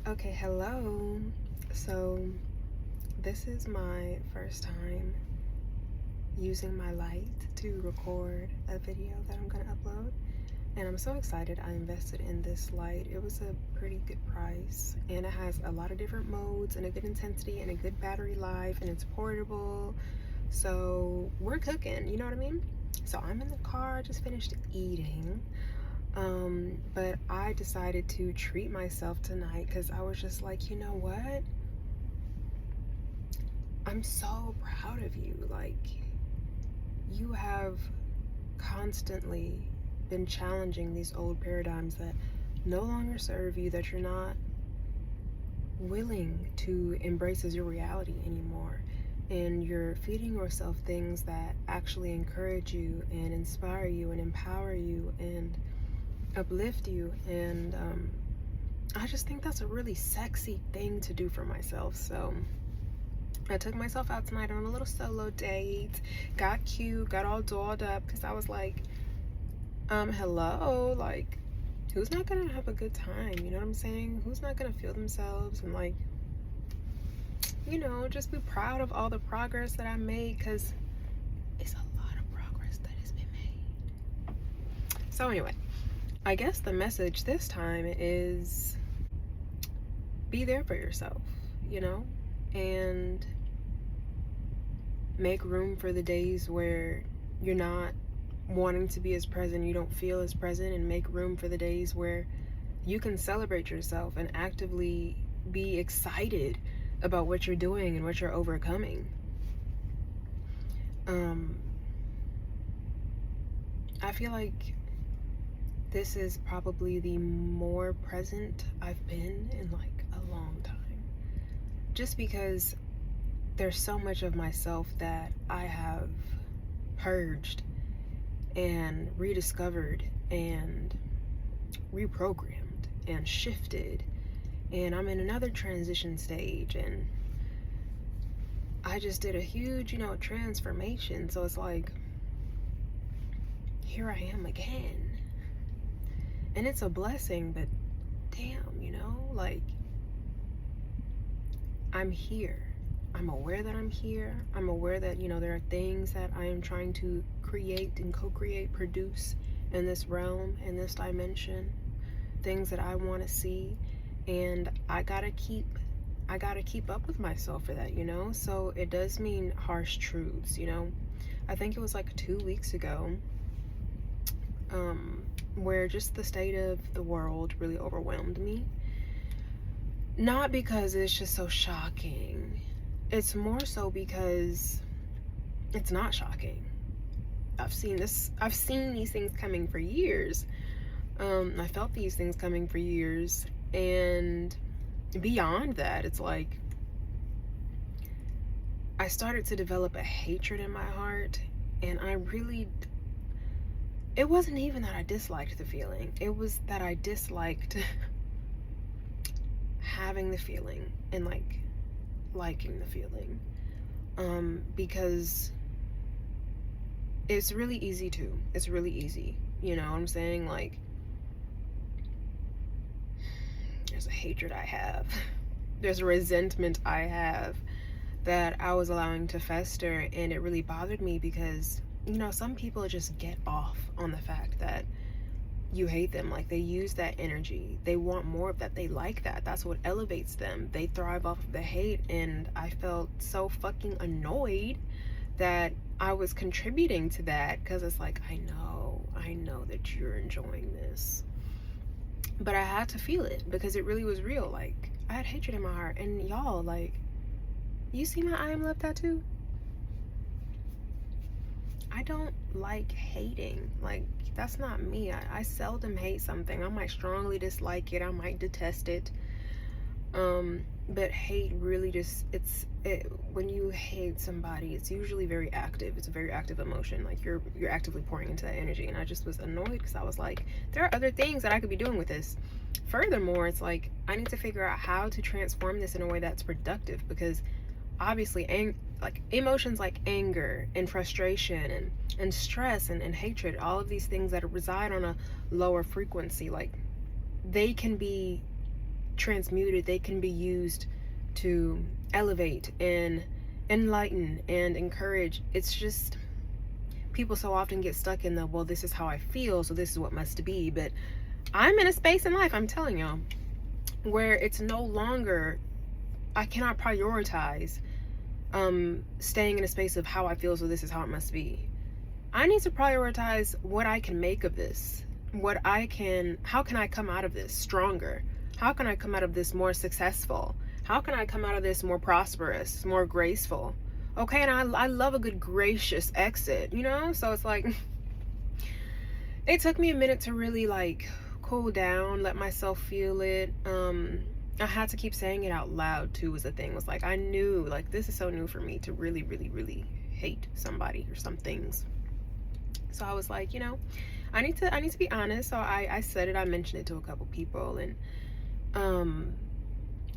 Okay, hello. So, this is my first time using my light to record a video that I'm gonna upload. And I'm so excited I invested in this light. It was a pretty good price, and it has a lot of different modes and a good intensity and a good battery life, and it's portable. So, we're cooking, you know what I mean? So, I'm in the car, just finished eating. But I decided to treat myself tonight because I was just like, you know what? I'm so proud of you. Like, you have constantly been challenging these old paradigms that no longer serve you, that you're not willing to embrace as your reality anymore. And you're feeding yourself things that actually encourage you and inspire you and empower you and uplift you. And I just think that's a really sexy thing to do for myself. So I took myself out tonight on a little solo date, got cute, got all dolled up because I was like, hello, like, who's not gonna have a good time? You know what I'm saying? Who's not gonna feel themselves and, like, just be proud of all the progress that I made, because it's a lot of progress that has been made. So anyway, I guess the message this time is be there for yourself, and make room for the days where you're not wanting to be as present, you don't feel as present, and make room for the days where you can celebrate yourself and actively be excited about what you're doing and what you're overcoming. I feel like this is probably the more present I've been in like a long time. Just because there's so much of myself that I have purged and rediscovered and reprogrammed and shifted, and I'm in another transition stage, and I just did a huge transformation. So it's like, here I am again, and it's a blessing. But damn, like, I'm here. I'm aware that I'm here. I'm aware that there are things that I am trying to create and co-create, produce in this realm, in this dimension, things that I want to see, and I gotta keep up with myself for that. So it does mean harsh truths. I think it was like 2 weeks ago, where just the state of the world really overwhelmed me. Not because it's just so shocking, it's more so because it's not shocking. I've seen these things coming for years. I felt these things coming for years, and beyond that, it's like I started to develop a hatred in my heart, and it wasn't even that I disliked the feeling, it was that I disliked having the feeling and like liking the feeling, because it's really easy. You know what I'm saying? Like, there's a hatred I have, there's a resentment I have that I was allowing to fester, and it really bothered me because some people just get off on the fact that you hate them. Like, they use that energy, they want more of that, they like that, that's what elevates them, they thrive off of the hate. And I felt so fucking annoyed that I was contributing to that, because it's like, I know that you're enjoying this, but I had to feel it because it really was real. Like, I had hatred in my heart. And y'all, like, you see my I am love tattoo? I don't like hating. Like, that's not me. I seldom hate something. I might strongly dislike it, I might detest it, but hate really just, when you hate somebody, it's usually very active. It's a very active emotion. Like, you're actively pouring into that energy. And I just was annoyed because I was like, there are other things that I could be doing with this. Furthermore, it's like, I need to figure out how to transform this in a way that's productive, because obviously like emotions like anger and frustration and stress and hatred, all of these things that reside on a lower frequency, like, they can be transmuted, they can be used to elevate and enlighten and encourage. It's just, people so often get stuck in the, well, this is how I feel, so this is what must be. But I'm in a space in life, I'm telling y'all, where it's no longer, I cannot prioritize staying in a space of how I feel, so this is how it must be. I need to prioritize what I can make of this, how can I come out of this stronger? How can I come out of this more successful? How can I come out of this more prosperous, more graceful? Okay, and I love a good gracious exit, you know? So it's like, it took me a minute to really like cool down, let myself feel it. I had to keep saying it out loud too, was the thing. Was like, I knew, like, this is so new for me to really, really, really hate somebody or some things. So I was like, you know, I need to be honest. So I said it, I mentioned it to a couple people, and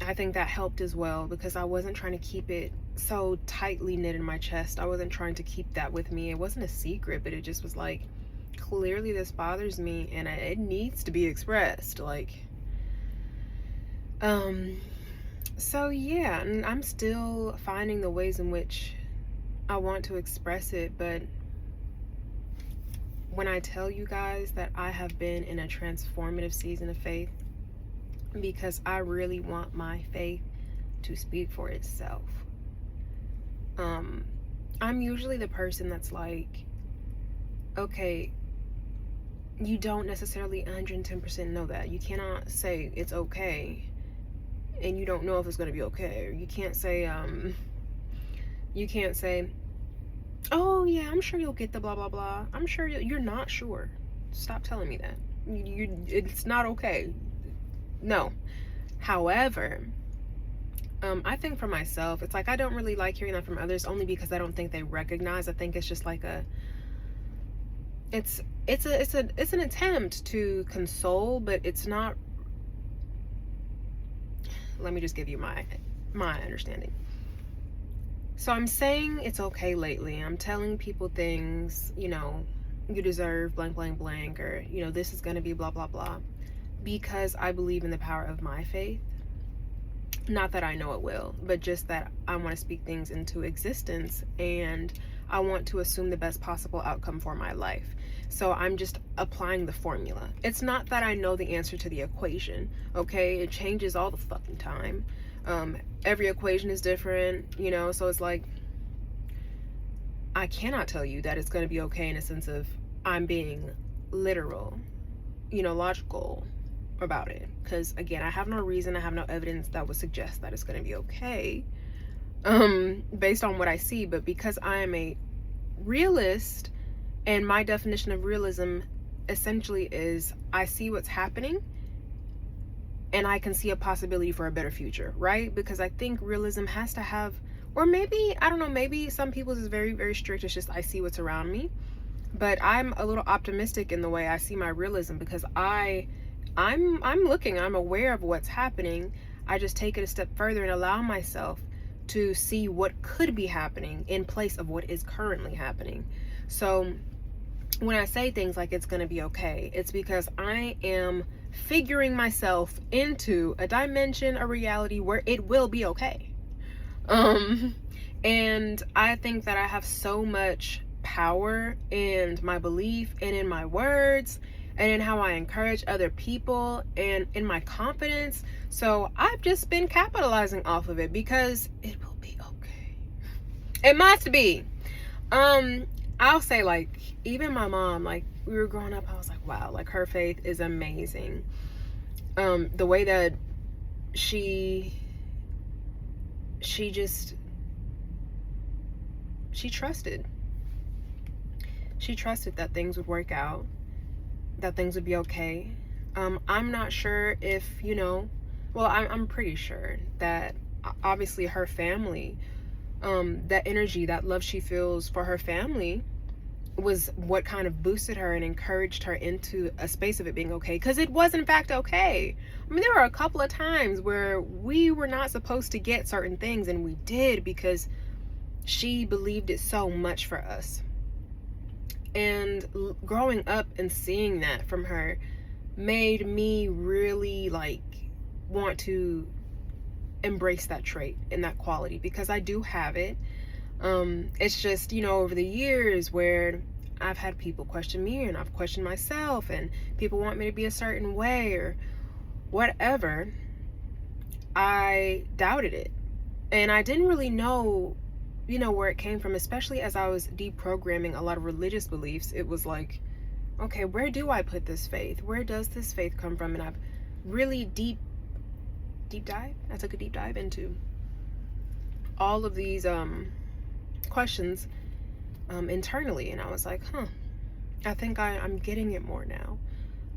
I think that helped as well, because I wasn't trying to keep it so tightly knit in my chest. I wasn't trying to keep that with me. It wasn't a secret, but it just was like, clearly this bothers me and it needs to be expressed. Like, so yeah, and I'm still finding the ways in which I want to express it. But when I tell you guys that I have been in a transformative season of faith, because I really want my faith to speak for itself. I'm usually the person that's like, okay, you don't necessarily 110% know that. You cannot say it's okay and you don't know if it's going to be okay. Or you can't say, oh yeah, I'm sure you'll get the blah, blah, blah. I'm sure you're not sure. Stop telling me that. It's not okay. No. However, I think for myself, it's like, I don't really like hearing that from others, only because I don't think they recognize. I think it's just like it's an attempt to console, but it's not. Let me just give you my understanding. So I'm saying it's okay lately. I'm telling people things, you know, you deserve blank, blank, blank, or, you know, this is going to be blah, blah, blah, because I believe in the power of my faith. Not that I know it will, but just that I want to speak things into existence, and I want to assume the best possible outcome for my life. So I'm just applying the formula. It's not that I know the answer to the equation, okay? It changes all the fucking time. Every equation is different, you know, so it's like, I cannot tell you that it's going to be okay in a sense of I'm being literal, you know, logical about it. Because again, I have no reason, I have no evidence that would suggest that it's going to be okay, based on what I see. But because I am a realist, and my definition of realism essentially is I see what's happening and I can see a possibility for a better future, right? Because I think realism has to have, or maybe, I don't know, maybe some people's is very, very strict. It's just I see what's around me. But I'm a little optimistic in the way I see my realism, because I'm looking, I'm aware of what's happening. I just take it a step further and allow myself to see what could be happening in place of what is currently happening. So when I say things like it's going to be okay, it's because I am figuring myself into a dimension, a reality where it will be okay. And I think that I have so much power in my belief and in my words and in how I encourage other people and in my confidence. So I've just been capitalizing off of it, because it will be okay. It must be. I'll say, like, even my mom, like, we were growing up, I was like, wow, like, her faith is amazing. The way that she trusted. She trusted that things would work out, that things would be okay. I'm not sure if, you know, well, I'm pretty sure that obviously her family, that energy, that love she feels for her family was what kind of boosted her and encouraged her into a space of it being okay, because it was in fact okay. I mean, there were a couple of times where we were not supposed to get certain things, and we did because she believed it so much for us. And growing up and seeing that from her made me really, like, want to embrace that trait and that quality, because I do have it. It's just, over the years where I've had people question me and I've questioned myself, and people want me to be a certain way or whatever, I doubted it. And I didn't really know, where it came from, especially as I was deprogramming a lot of religious beliefs. It was like, okay, where do I put this faith? Where does this faith come from? And I've really I took a deep dive into all of these questions internally, and I was like, I think I'm getting it more now.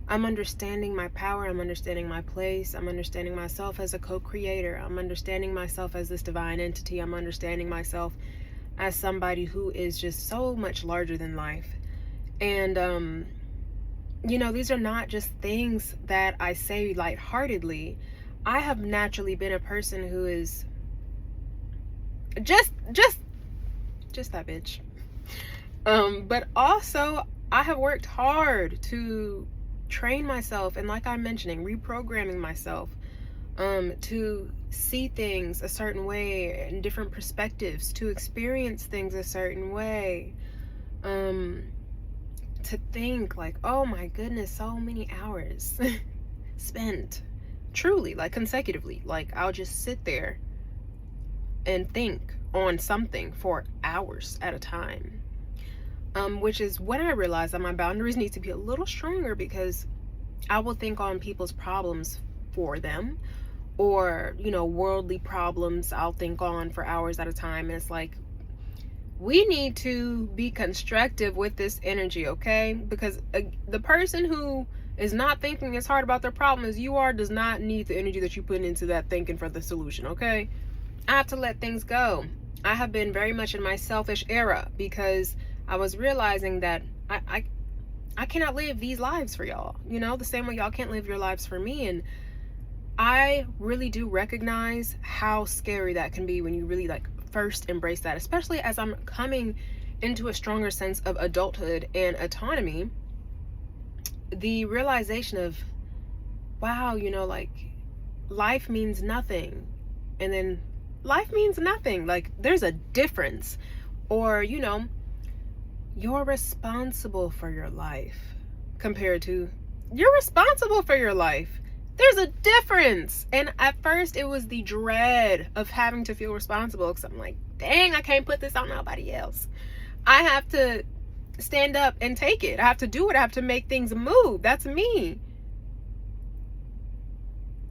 I'm understanding my power, I'm understanding my place, I'm understanding myself as a co-creator, I'm understanding myself as this divine entity, I'm understanding myself as somebody who is just so much larger than life. And these are not just things that I say lightheartedly. I have naturally been a person who is just that bitch. But also I have worked hard to train myself, and like I'm mentioning, reprogramming myself to see things a certain way in different perspectives, to experience things a certain way, to think like, oh my goodness, so many hours spent truly, like consecutively, like I'll just sit there and think on something for hours at a time. Which is when I realized that my boundaries need to be a little stronger, because I will think on people's problems for them, or, worldly problems I'll think on for hours at a time. And it's like, we need to be constructive with this energy, okay? Because the person who is not thinking as hard about their problem as you are does not need the energy that you put into that thinking for the solution, okay? I have to let things go. I have been very much in my selfish era, because I was realizing that I cannot live these lives for y'all, the same way y'all can't live your lives for me. And I really do recognize how scary that can be when you really first embrace that, especially as I'm coming into a stronger sense of adulthood and autonomy. The realization of, wow, life means nothing, and then life means nothing. Like, there's a difference. Or, you're responsible for your life compared to you're responsible for your life. There's a difference. And at first it was the dread of having to feel responsible, because I'm like, dang, I can't put this on nobody else. I have to stand up and take it. I have to do it. I have to make things move. That's me.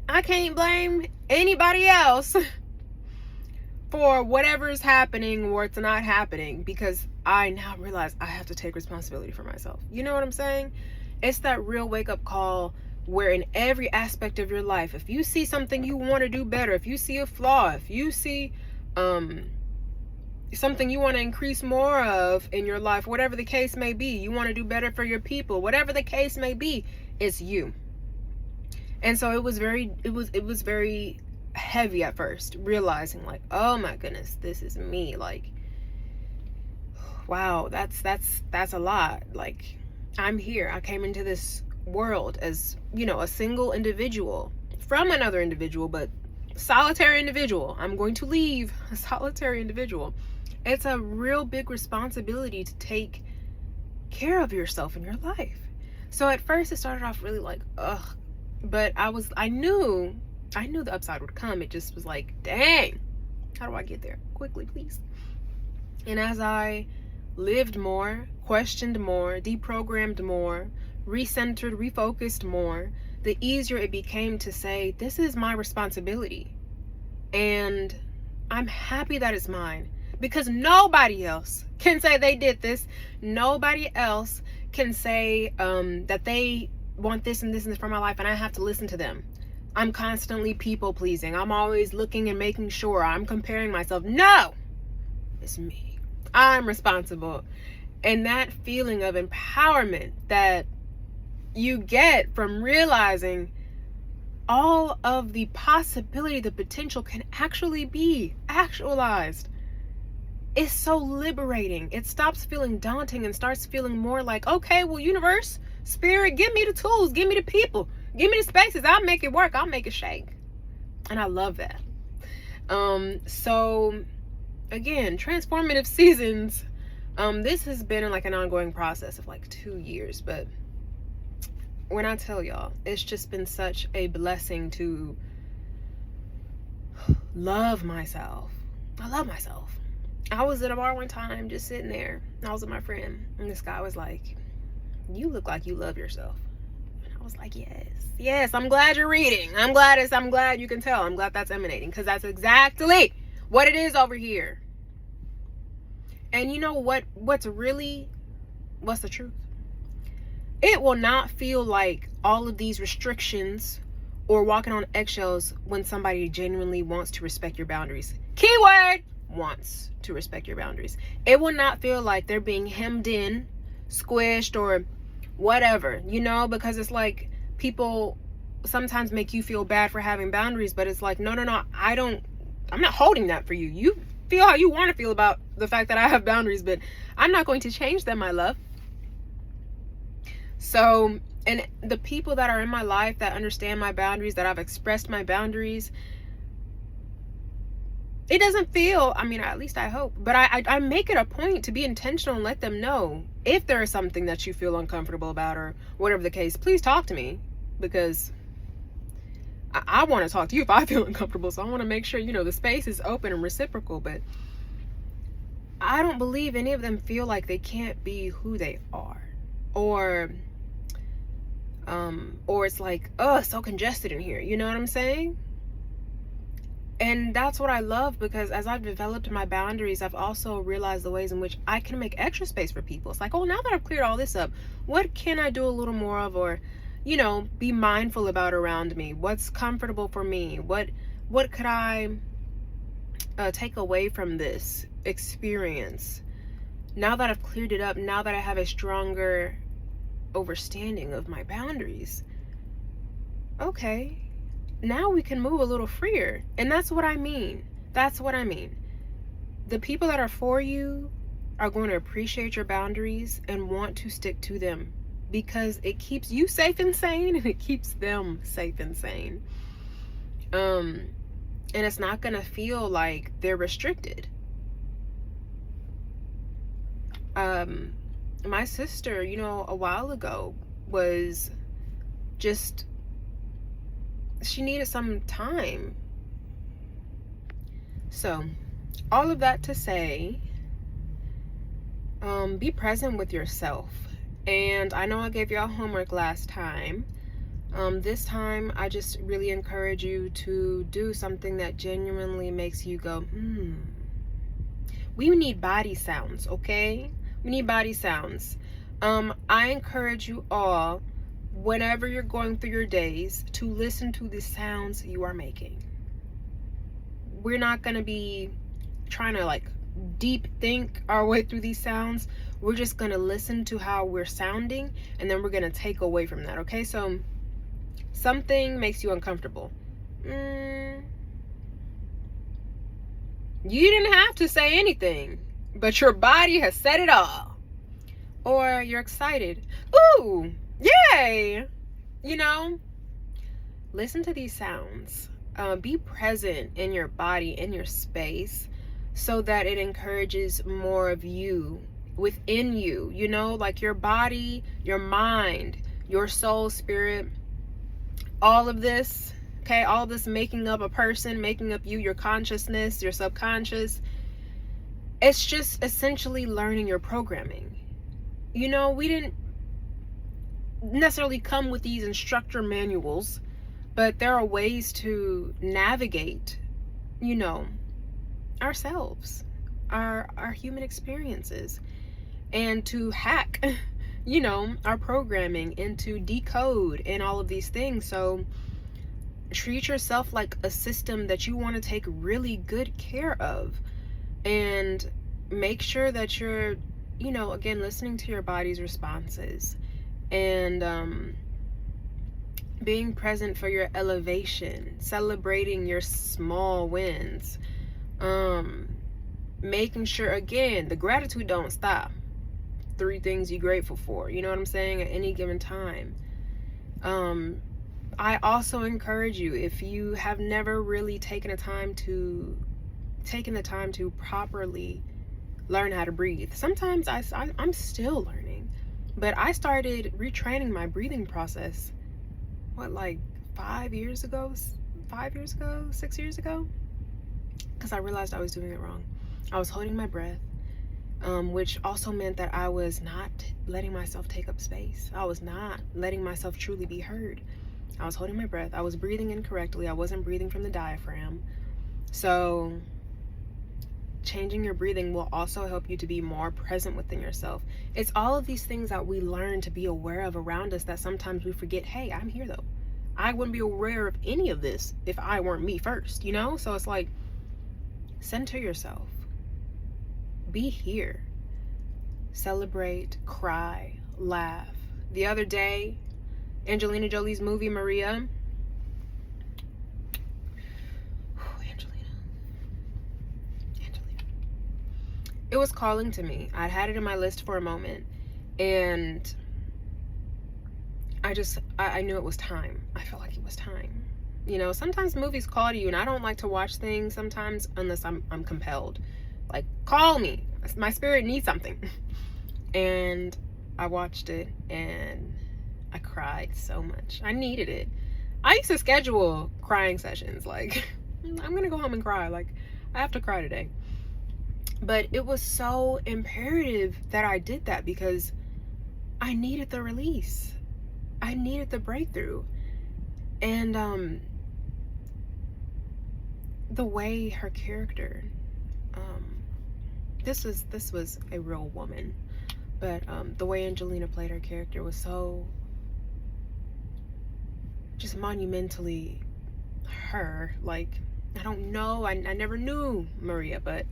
I can't blame anybody else for whatever's happening or it's not happening, because I now realize I have to take responsibility for myself. You know what I'm saying? It's that real wake-up call where in every aspect of your life, if you see something you want to do better, if you see a flaw, if you see something you want to increase more of in your life, whatever the case may be, you want to do better for your people, whatever the case may be, it's you. And so it was very heavy at first, realizing like, oh my goodness, this is me. Like, wow, that's a lot. Like, I'm here. I came into this world as, a single individual from another individual, but solitary individual. I'm going to leave a solitary individual. It's a real big responsibility to take care of yourself in your life. So at first it started off really like, ugh, but I knew the upside would come. It just was like, dang, how do I get there quickly, please? And as I lived more, questioned more, deprogrammed more, recentered, refocused more, the easier it became to say, this is my responsibility. And I'm happy that it's mine, because nobody else can say they did this. Nobody else can say that they want this and this and this for my life, and I have to listen to them. I'm constantly people pleasing. I'm always looking and making sure. I'm comparing myself. No, it's me. I'm responsible. And that feeling of empowerment that you get from realizing all of the possibility, the potential can actually be actualized, is so liberating. It stops feeling daunting and starts feeling more like, okay, well, universe, spirit, give me the tools, give me the people, give me the spaces. I'll make it work. I'll make it shake. And I love that. So again, transformative seasons. This has been like an ongoing process of like 2 years, but when I tell y'all, it's just been such a blessing to love myself. I love myself. I was at a bar one time just sitting there. I was with my friend, and this guy was like, "You look like you love yourself." And I was like, yes, I'm glad you're reading. I'm glad you can tell. I'm glad that's emanating, because that's exactly what it is over here. And you know what's the truth? It will not feel like all of these restrictions or walking on eggshells when somebody genuinely wants to respect your boundaries. Keyword, wants to respect your boundaries. It will not feel like they're being hemmed in, squished, or whatever, because it's like people sometimes make you feel bad for having boundaries, but it's like, no, I'm not holding that for you. You feel how you want to feel about the fact that I have boundaries, but I'm not going to change them, my love. So, and the people that are in my life that understand my boundaries, that I've expressed my boundaries, it doesn't feel, at least I hope, but I make it a point to be intentional and let them know if there is something that you feel uncomfortable about or whatever the case. Please talk to me, because I want to talk to you if I feel uncomfortable. So I want to make sure, the space is open and reciprocal, but I don't believe any of them feel like they can't be who they are, or it's like, oh, it's so congested in here. You know what I'm saying? And that's what I love, because as I've developed my boundaries, I've also realized the ways in which I can make extra space for people. It's like, oh, now that I've cleared all this up, what can I do a little more of, or, be mindful about around me? What's comfortable for me? What could I take away from this experience? Now that I've cleared it up, now that I have a stronger understanding of my boundaries, okay, now we can move a little freer. And that's what I mean. The people that are for you are going to appreciate your boundaries and want to stick to them, because it keeps you safe and sane, and it keeps them safe and sane. And it's not going to feel like they're restricted. My sister, a while ago was just, she needed some time. So, all of that to say, be present with yourself. And I know I gave y'all homework last time. This time, I just really encourage you to do something that genuinely makes you go, We need body sounds, okay? We need body sounds. I encourage you all, whenever you're going through your days, to listen to the sounds you are making. We're not going to be trying to deep think our way through these sounds. We're just going to listen to how we're sounding, and then we're going to take away from that, okay? So something makes you uncomfortable. You didn't have to say anything, but your body has said it all. Or you're excited. Ooh, yay! Listen to these sounds. Be present in your body, in your space, so that it encourages more of you within you, like your body, your mind, your soul, spirit, all of this, okay? All this making up a person, making up you, your consciousness, your subconscious. It's just essentially learning your programming. We didn't necessarily come with these instructor manuals, but there are ways to navigate, ourselves, our human experiences, and to hack, our programming, and to decode and all of these things. So treat yourself like a system that you want to take really good care of, and make sure that you're, again, listening to your body's responses, and being present for your elevation, celebrating your small wins, making sure, again, the gratitude don't stop. 3 things you're grateful for, you know what I'm saying, at any given time. I also encourage you, if you have never really taken the time to properly learn how to breathe. Sometimes I'm still learning, but I started retraining my breathing process, like 5 years ago, 6 years ago, because I realized I was doing it wrong. I was holding my breath, which also meant that I was not letting myself take up space. I was not letting myself truly be heard. I was holding my breath. I was breathing incorrectly. I wasn't breathing from the diaphragm. So changing your breathing will also help you to be more present within yourself. It's all of these things that we learn to be aware of around us that sometimes we forget. Hey, I'm here though. I wouldn't be aware of any of this if I weren't me first, you know? So it's like, center yourself. Be here. Celebrate, cry, laugh. The other day, Angelina Jolie's movie Maria. Angelina. It was calling to me. I'd had it in my list for a moment, and I knew it was time. I felt like it was time. You know, sometimes movies call to you, and I don't like to watch things sometimes unless I'm compelled. Like, call me. My spirit needs something. And I watched it, and I cried so much. I needed it. I used to schedule crying sessions. Like, I'm gonna go home and cry. Like, I have to cry today. But it was so imperative that I did that because I needed the release. I needed the breakthrough. And the way her character, this was a real woman, but the way Angelina played her character was so just monumentally her. Like, I don't know, I never knew Maria, but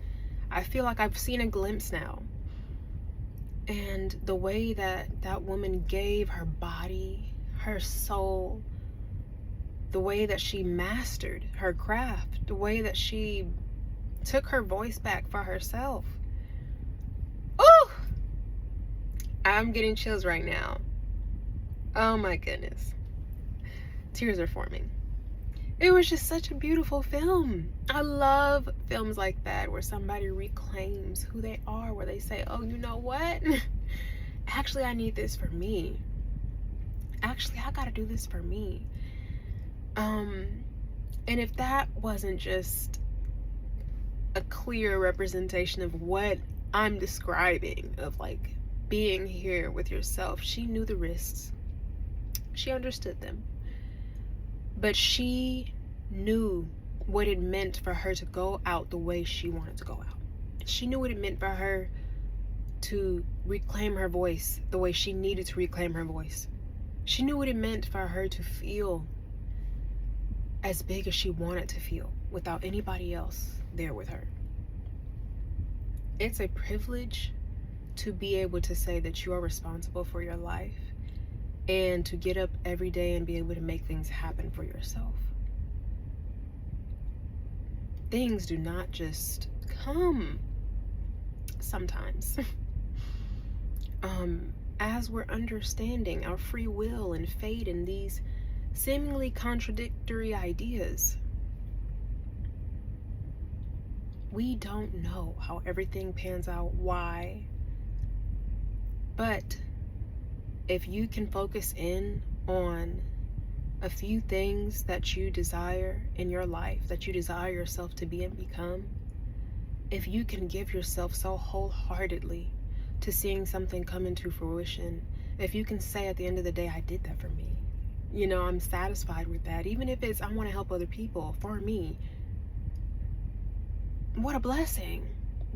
I feel like I've seen a glimpse now. And the way that that woman gave her body, her soul, the way that she mastered her craft, the way that she took her voice back for herself. Oh, I'm getting chills right now. Oh my goodness. Tears are forming. It was just such a beautiful film. I love films like that where somebody reclaims who they are, where they say, oh, you know what? Actually, I need this for me. Actually, I gotta do this for me. And if that wasn't just a clear representation of what I'm describing, of like being here with yourself, she knew the risks. She understood them. But she knew what it meant for her to go out the way she wanted to go out. She knew what it meant for her to reclaim her voice the way she needed to reclaim her voice. She knew what it meant for her to feel as big as she wanted to feel without anybody else there with her. It's a privilege to be able to say that you are responsible for your life and to get up every day and be able to make things happen for yourself. Things do not just come sometimes. As we're understanding our free will and fate and these seemingly contradictory ideas, we don't know how everything pans out, why. But if you can focus in on a few things that you desire in your life, that you desire yourself to be and become, if you can give yourself so wholeheartedly to seeing something come into fruition, if you can say at the end of the day, I did that for me, you know, I'm satisfied with that, even if it's I want to help other people for me, what a blessing.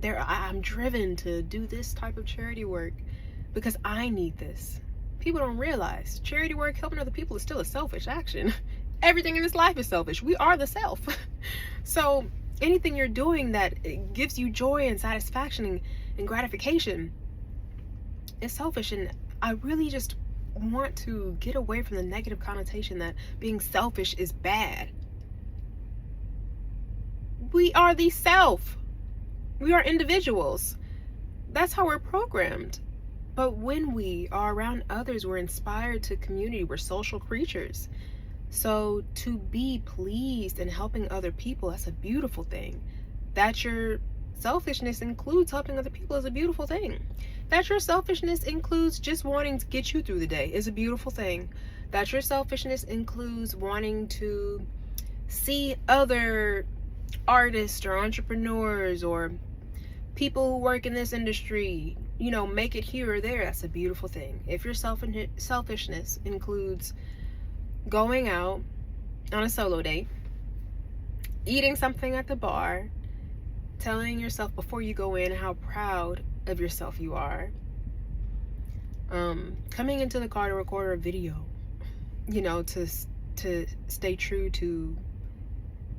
I'm driven to do this type of charity work because I need this. People don't realize charity work, helping other people, is still a selfish action. Everything in this life is selfish. We are the self. So anything you're doing that gives you joy and satisfaction and gratification is selfish. And I really just want to get away from the negative connotation that being selfish is bad. We are the self. We are individuals. That's how we're programmed. But when we are around others, we're inspired to community. We're social creatures. So to be pleased and helping other people, that's a beautiful thing. That your selfishness includes helping other people is a beautiful thing. That your selfishness includes just wanting to get you through the day is a beautiful thing. That your selfishness includes wanting to see other artists or entrepreneurs or people who work in this industry, make it here or there, that's a beautiful thing. If your selfishness includes going out on a solo date, eating something at the bar, telling yourself before you go in how proud of yourself you are, coming into the car to record a video, to stay true to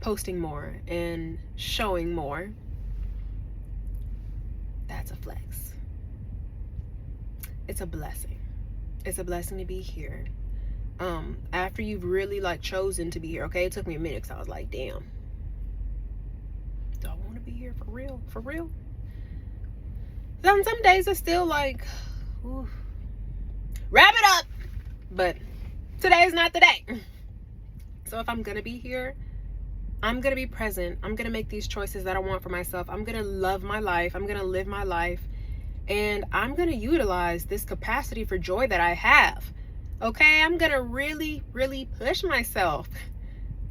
posting more and showing more, that's a flex. It's a blessing. It's a blessing to be here. After you've really chosen to be here, okay? It took me a minute because I was like, damn, do I want to be here for real? For real? Some days are still ooh, wrap it up. But today is not the day. So if I'm gonna be here, I'm gonna be present. I'm gonna make these choices that I want for myself. I'm gonna love my life. I'm gonna live my life. And I'm gonna utilize this capacity for joy that I have. Okay, I'm gonna really, really push myself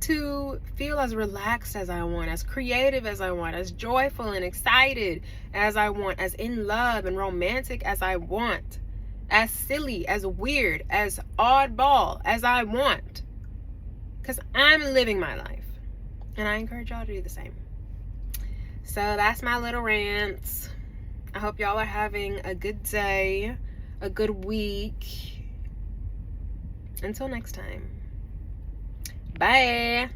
to feel as relaxed as I want, as creative as I want, as joyful and excited as I want, as in love and romantic as I want, as silly, as weird, as oddball as I want. Because I'm living my life. And I encourage y'all to do the same. So that's my little rants. I hope y'all are having a good day, a good week. Until next time. Bye.